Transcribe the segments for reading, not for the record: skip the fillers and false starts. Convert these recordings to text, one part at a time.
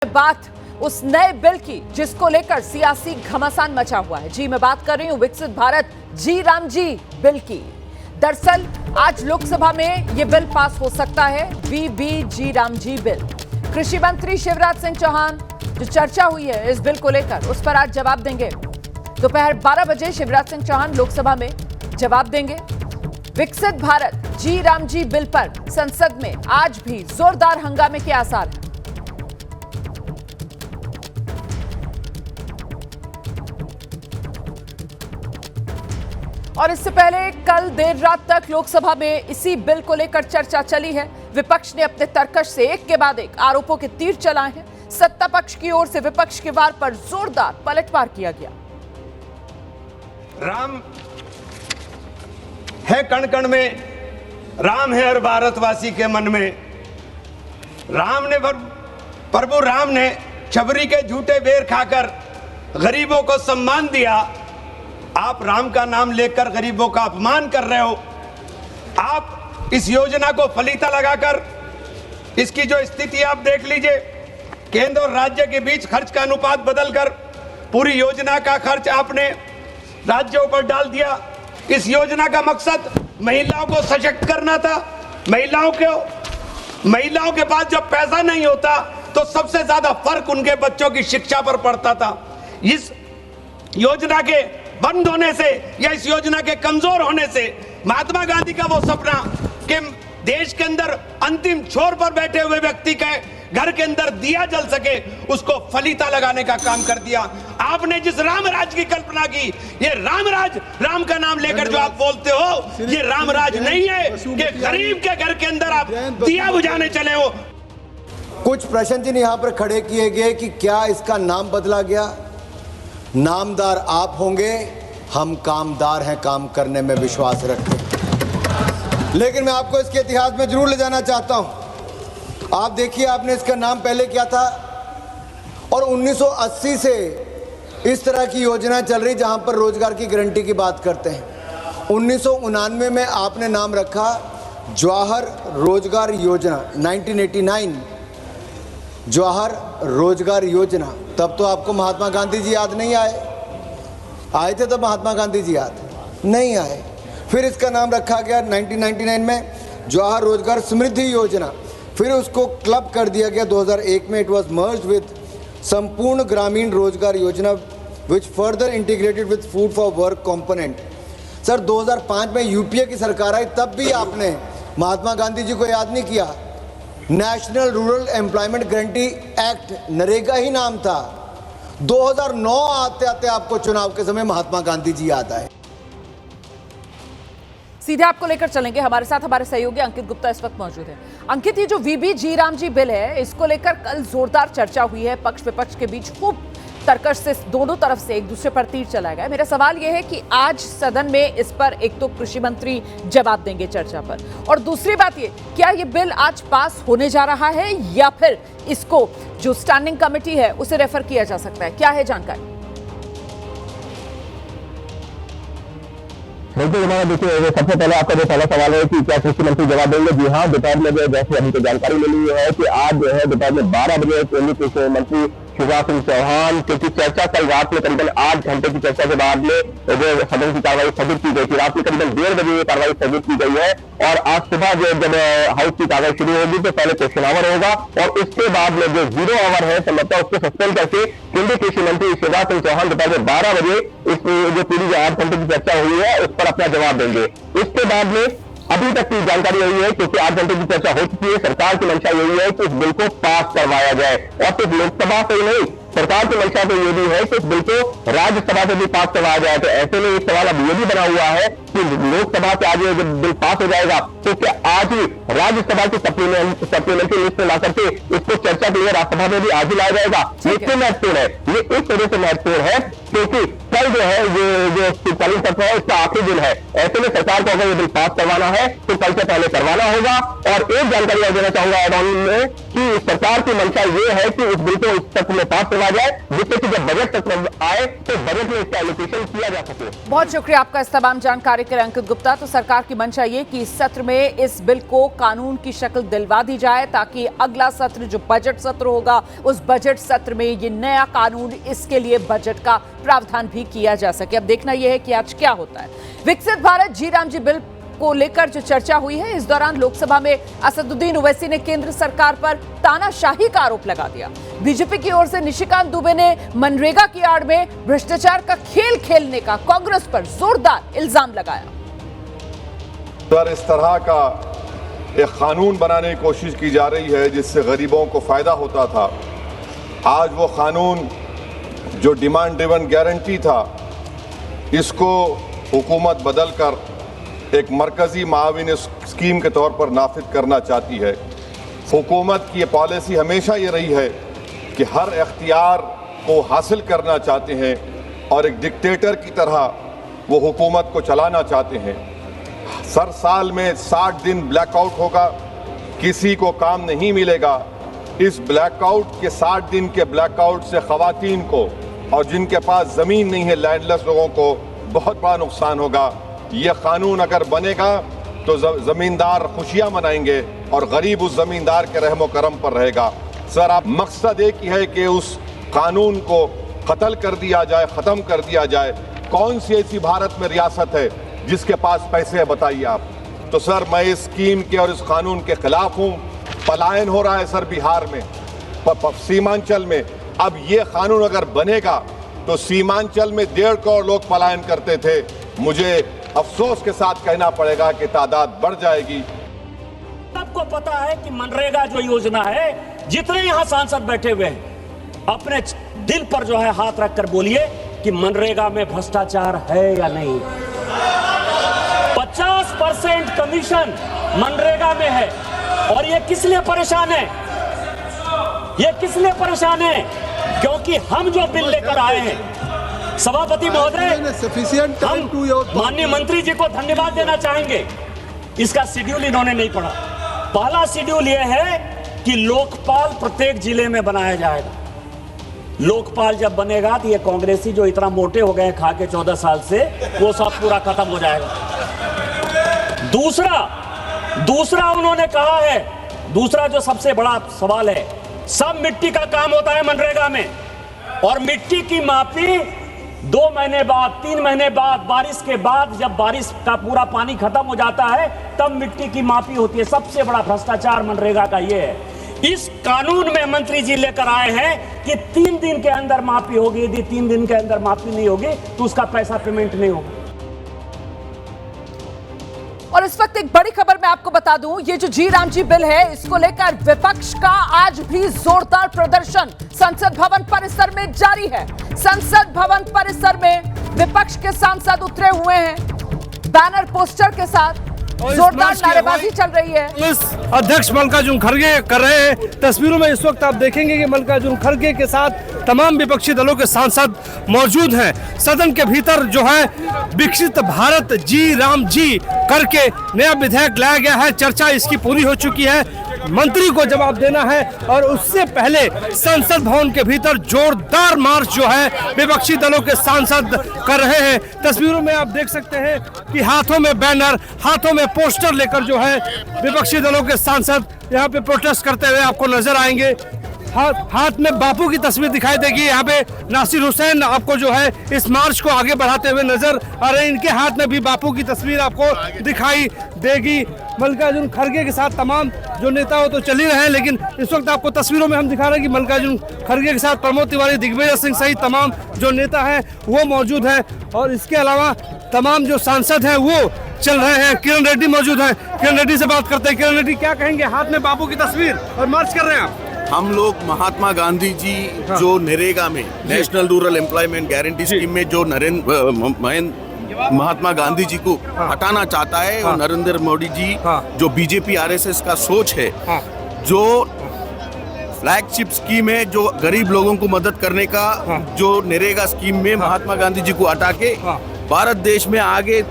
बात उस नए बिल की जिसको लेकर सियासी घमासान मचा हुआ है। जी, मैं बात कर रही हूं विकसित भारत जी राम जी बिल की। दरअसल आज लोकसभा में यह बिल पास हो सकता है, वीबी जी राम जी बिल। कृषि मंत्री शिवराज सिंह चौहान जो चर्चा हुई है इस बिल को लेकर, उस पर आज जवाब देंगे। दोपहर 12 बजे शिवराज सिंह चौहान लोकसभा में जवाब देंगे। विकसित भारत जी राम जी बिल पर संसद में आज भी जोरदार हंगामे के आसार हैं। और इससे पहले कल देर रात तक लोकसभा में इसी बिल को लेकर चर्चा चली है। विपक्ष ने अपने तर्कश से एक के बाद एक आरोपों के तीर चलाए हैं। सत्ता पक्ष की ओर से विपक्ष के वार पर जोरदार पलटवार किया गया। राम है कण कण में, राम है हर भारतवासी के मन में। प्रभु राम ने छबरी के झूठे बेर खाकर गरीबों को सम्मान दिया। आप राम का नाम लेकर गरीबों का अपमान कर रहे हो। आप इस योजना को फलीता लगाकर इसकी जो स्थिति आप देख लीजिए, केंद्र और राज्य के बीच खर्च का अनुपात बदलकर पूरी योजना का खर्च आपने राज्यों पर डाल दिया। इस योजना का मकसद महिलाओं को सशक्त करना था। महिलाओं के पास जब पैसा नहीं होता तो सबसे ज्यादा फर्क उनके बच्चों की शिक्षा पर पड़ता था। इस योजना के बंद होने से या इस योजना के कमजोर होने से महात्मा गांधी का वो सपना कि देश के अंदर अंतिम छोर पर बैठे हुए व्यक्ति के घर के अंदर दिया जल सके, उसको फलीता लगाने का काम कर दिया। आपने जिस रामराज की कल्पना की, ये रामराज, राम का नाम लेकर जो आप बोलते हो, ये रामराज नहीं है कि गरीब के घर के अंदर आप दिया बुझाने चले हो। कुछ प्रश्न जिन यहाँ पर खड़े किए गए कि क्या इसका नाम बदला गया। नामदार आप होंगे, हम कामदार हैं, काम करने में विश्वास रखते हैं। लेकिन मैं आपको इसके इतिहास में जरूर ले जाना चाहता हूं। आप देखिए, आपने इसका नाम पहले क्या था और 1980 से इस तरह की योजना चल रही जहां पर रोजगार की गारंटी की बात करते हैं। 1999 में आपने नाम रखा जवाहर रोजगार योजना, 1989 जवाहर रोजगार योजना। तब तो आपको महात्मा गांधी जी याद नहीं आए थे, तब महात्मा गांधी जी याद नहीं आए। फिर इसका नाम रखा गया 1999 में जवाहर रोजगार समृद्धि योजना। फिर उसको क्लब कर दिया गया 2001 में। इट वाज मर्ज्ड विद संपूर्ण ग्रामीण रोजगार योजना which further integrated with food for work component. Sir 2005 में यूपीए की सरकार आई, तब भी आपने महात्मा गांधी जी को याद नहीं किया। National rural employment guarantee act, NREGA ही नाम था। 2009 आते आते आपको चुनाव के समय महात्मा गांधी जी याद आए। सीधे आपको लेकर चलेंगे, हमारे साथ हमारे सहयोगी अंकित गुप्ता इस वक्त मौजूद है। अंकित, ये जो वीबी जी राम जी बिल है, इसको लेकर कल जोरदार चर्चा हुई है। पक्ष विपक्ष के बीच खूब तर्कश से दोनों तरफ से एक दूसरे पर तीर चलाया गया। मेरा सवाल यह है कि आज सदन में इस पर एक तो कृषि मंत्री जवाब देंगे चर्चा पर, और दूसरी बात ये, क्या ये बिल आज पास होने जा रहा है या फिर इसको जो स्टैंडिंग कमेटी है उसे रेफर किया जा सकता है? क्या है जानकारी? देखिए, सबसे पहले आपका जो पहला सवाल है कि क्या कृषि मंत्री जवाब देंगे। जी हाँ, दोपहर में जैसे अभी तो जानकारी मिली है कि आज जो है दोपहर में 12 बजे केंद्रीय कृषि मंत्री शिवराज सिंह चौहान, क्योंकि चर्चा कल रात में करीबन 8 घंटे की चर्चा के बाद में जो सदन की कार्रवाई स्थगित की गई थी। रात में करीबन 1:30 बजे ये कार्रवाई स्थगित की गई है और आज सुबह जब हाउस की कार्रवाई शुरू होगी तो पहले क्वेश्चन आवर होगा और उसके बाद में जो 0 आवर है मतलब उसको सस्पेंड करके केंद्रीय कृषि मंत्री शिवराज सिंह चौहान दोपहर में 12 बजे इस जो पूरी जो 8 घंटे की चर्चा हुई है उस पर अपना जवाब देंगे। इसके बाद में अभी तक की जानकारी यही है, क्योंकि 8 घंटे की चर्चा हो चुकी है, सरकार की मंशा यही है कि इस बिल को पास करवाया जाए और सिर्फ लोकसभा से ही नहीं, सरकार की मंशा तो ये भी है कि इस बिल को राज्यसभा से भी पास करवाया जाए। तो ऐसे में एक सवाल अब ये भी बना हुआ है कि लोकसभा से आज जब बिल पास हो जाएगा तो क्या आज ही राज्यसभा की सप्लीमेंट्री लिस्ट में ला करके इसको चर्चा के लिए राज्यसभा में भी आज ही लाया जाएगा? ये क्यों महत्वपूर्ण है? ये इस तरह से महत्वपूर्ण है क्योंकि कल जो है ये जो शीतकालीन सत्र है इसका आखिरी दिन है। ऐसे में सरकार को अगर ये बिल पास करवाना है तो कल से पहले करवाना होगा। और एक जानकारी और देना चाहूंगा एड ऑन में कि सरकार की मंशा ये है कि इस बिल को इस सत्र में पास करवा जाए, जिससे कि जब बजट सत्र आए तो बजट में इसका एलोकेशन किया जा सके। बहुत शुक्रिया आपका इस तमाम जानकारी के लिए अंकित गुप्ता। तो सरकार की मंशा ये कि इस सत्र में इस बिल को कानून की शक्ल दिलवा दी जाए, ताकि अगला सत्र जो बजट सत्र होगा उस बजट सत्र में ये नया कानून, इसके लिए बजट का प्रावधान भी किया जा सके। अब देखना यह है कि आज क्या होता है। विकसित भारत जी राम जी बिल को लेकर जो चर्चा हुई है, इस दौरान लोकसभा में असदुद्दीन ओवैसी ने केंद्र सरकार पर तानाशाही का आरोप लगा दिया। बीजेपी की ओर से निशिकांत दुबे ने मनरेगा की आड़ में भ्रष्टाचार का खेल खेलने का कांग्रेस पर जोरदार इल्जाम लगाया। इस तरह का एक कानून बनाने की कोशिश की जा रही है जिससे गरीबों को फायदा होता था। आज वो कानून जो डिमांड ड्रिवन गारंटी था, इसको हुकूमत बदलकर एक मरकजी माविन स्कीम के तौर पर नाफिज करना चाहती है। हुकूमत की ये पॉलिसी हमेशा ये रही है कि हर इख्तियार को हासिल करना चाहते हैं और एक डिक्टेटर की तरह वो हुकूमत को चलाना चाहते हैं। हर साल में 60 दिन ब्लैकआउट होगा, किसी को काम नहीं मिलेगा। इस ब्लैकआउट के 60 दिन के ब्लैकआउट से ख़वातीन को और जिनके पास ज़मीन नहीं है, लैंडलेस लोगों को बहुत बड़ा नुकसान होगा। ये कानून अगर बनेगा तो ज़मींदार खुशियाँ मनाएंगे और गरीब उस ज़मींदार के रहमो करम पर रहेगा। सर, आप मकसद एक ही है कि उस कानून को क़त्ल कर दिया जाए, ख़त्म कर दिया जाए। कौन सी ऐसी भारत में रियासत है जिसके पास पैसे है, बताइए आप। तो सर, मैं इस स्कीम के और इस कानून के खिलाफ हूँ। पलायन हो रहा है सर बिहार में, सीमांचल में। अब ये कानून अगर बनेगा तो सीमांचल में 1.5 करोड़ लोग पलायन करते थे। मुझे अफसोस के साथ कहना पड़ेगा कि तादाद बढ़ जाएगी। सबको पता है कि मनरेगा जो योजना है, जितने यहां सांसद बैठे हुए हैं, अपने दिल पर जो है हाथ रखकर बोलिए कि मनरेगा में भ्रष्टाचार है या नहीं। 50% कमीशन मनरेगा में है। और ये किस लिए परेशान है? ये किस लिए परेशान है? क्योंकि हम जो बिल लेकर आए हैं, सभापति महोदय, हम माननीय मंत्री जी को धन्यवाद देना चाहेंगे। इसका शेड्यूल इन्होंने नहीं पढ़ा। पहला शेड्यूल यह है कि लोकपाल प्रत्येक जिले में बनाया जाएगा। लोकपाल जब बनेगा तो ये कांग्रेसी जो इतना मोटे हो गए खा के 14 साल से, वो सब पूरा खत्म हो जाएगा। दूसरा उन्होंने कहा है, दूसरा जो सबसे बड़ा सवाल है, सब मिट्टी का काम होता है मनरेगा में, और मिट्टी की मापी 2 महीने बाद, 3 महीने बाद, बारिश के बाद, जब बारिश का पूरा पानी खत्म हो जाता है तब मिट्टी की मापी होती है। सबसे बड़ा भ्रष्टाचार मनरेगा का ये है। इस कानून में मंत्री जी लेकर आए हैं कि 3 दिन के अंदर मापी होगी। यदि 3 दिन के अंदर मापी नहीं होगी तो उसका पैसा पेमेंट नहीं होगा। और इस वक्त एक बड़ी खबर मैं आपको बता दूं, ये जो जी राम जी बिल है, इसको लेकर विपक्ष का आज भी जोरदार प्रदर्शन संसद भवन परिसर में जारी है। संसद भवन परिसर में विपक्ष के सांसद उतरे हुए हैं, बैनर पोस्टर के साथ जोरदार नारेबाजी चल रही है। कांग्रेस अध्यक्ष मल्लिकार्जुन खड़गे कर रहे हैं। तस्वीरों में इस वक्त आप देखेंगे कि मल्लिकार्जुन खड़गे के साथ तमाम विपक्षी दलों के सांसद मौजूद हैं। सदन के भीतर जो है विकसित भारत जी राम जी करके नया विधेयक लाया गया है। चर्चा इसकी पूरी हो चुकी है, मंत्री को जवाब देना है और उससे पहले संसद भवन के भीतर जोरदार मार्च जो है विपक्षी दलों के सांसद कर रहे हैं। तस्वीरों में आप देख सकते हैं कि हाथों में बैनर, हाथों में पोस्टर लेकर जो है विपक्षी दलों के सांसद यहाँ पे प्रोटेस्ट करते हुए आपको नजर आएंगे। हाथ में बापू की तस्वीर दिखाई देगी। यहाँ पे नासिर हुसैन आपको जो है इस मार्च को आगे बढ़ाते हुए नजर आ रहे हैं। इनके हाथ में भी बापू की तस्वीर आपको दिखाई देगी। मल्लिकार्जुन खड़गे के साथ तमाम जो नेता हो तो चल ही रहे हैं, लेकिन इस वक्त आपको तस्वीरों में हम दिखा रहे हैं कि मल्लिकार्जुन खड़गे के साथ प्रमोद तिवारी, दिग्विजय सिंह सहित तमाम जो नेता हैं वो मौजूद हैं। और इसके अलावा तमाम जो सांसद हैं वो चल रहे हैं। किरण रेड्डी मौजूद हैं, किरण रेड्डी से बात करते हैं। किरण रेड्डी, क्या कहेंगे? हाथ में बापू की तस्वीर और मार्च कर रहे हैं आप। हम लोग महात्मा गांधी जी जो नरेगा में, national rural employment guarantee scheme में जो महात्मा गांधी जी को हटाना चाहता है, और नरेंद्र मोदी जी जो बीजेपी आरएसएस का सोच है, जो फ्लैगशिप स्कीम है जो गरीब लोगों को मदद करने का, जो नरेगा स्कीम में महात्मा गांधी जी को हटा के भारत देश में आगे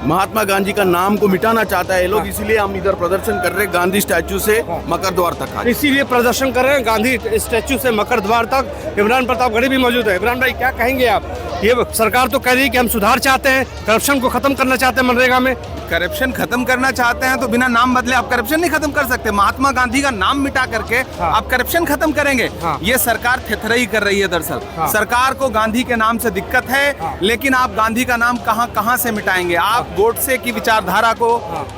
महात्मा गांधी का नाम को मिटाना चाहता है ये लोग, इसीलिए हम इधर प्रदर्शन कर रहे हैं गांधी स्टैचू से मकर द्वार तक आज। इसीलिए प्रदर्शन कर रहे हैं गांधी स्टैचू से मकर द्वार तक। इमरान प्रतापगढ़ी भी मौजूद है। इमरान भाई, क्या कहेंगे आप? ये सरकार तो कह रही है कि हम सुधार चाहते हैं, करप्शन को खत्म करना चाहते हैं मनरेगा में। करप्शन खत्म करना चाहते हैं तो बिना नाम बदले आप करप्शन नहीं खत्म कर सकते। महात्मा गांधी का नाम मिटा करके आप करप्शन खत्म करेंगे? ये सरकार थेथरई कर रही है। दरअसल सरकार को गांधी के नाम से दिक्कत है, लेकिन आप गांधी का नाम कहां से मिटाएंगे? आप गोडसे की विचारधारा को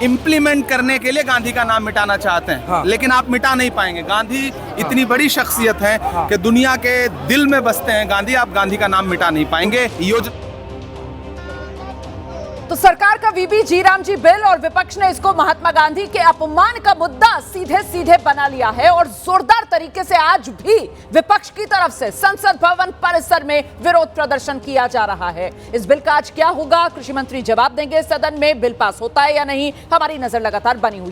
इम्प्लीमेंट करने के लिए गांधी का नाम मिटाना चाहते हैं, लेकिन आप मिटा नहीं पाएंगे। गांधी इतनी बड़ी शख्सियत है कि दुनिया के दिल में बसते हैं गांधी। आप गांधी का नाम मिटा नहीं पाएंगे। तो सरकार का वीबी जी राम जी बिल और विपक्ष ने इसको महात्मा गांधी के अपमान का मुद्दा सीधे सीधे बना लिया है और जोरदार तरीके से आज भी विपक्ष की तरफ से संसद भवन परिसर में विरोध प्रदर्शन किया जा रहा है। इस बिल का आज क्या होगा, कृषि मंत्री जवाब देंगे। सदन में बिल पास होता है या नहीं, हमारी नजर लगातार बनी हुई है।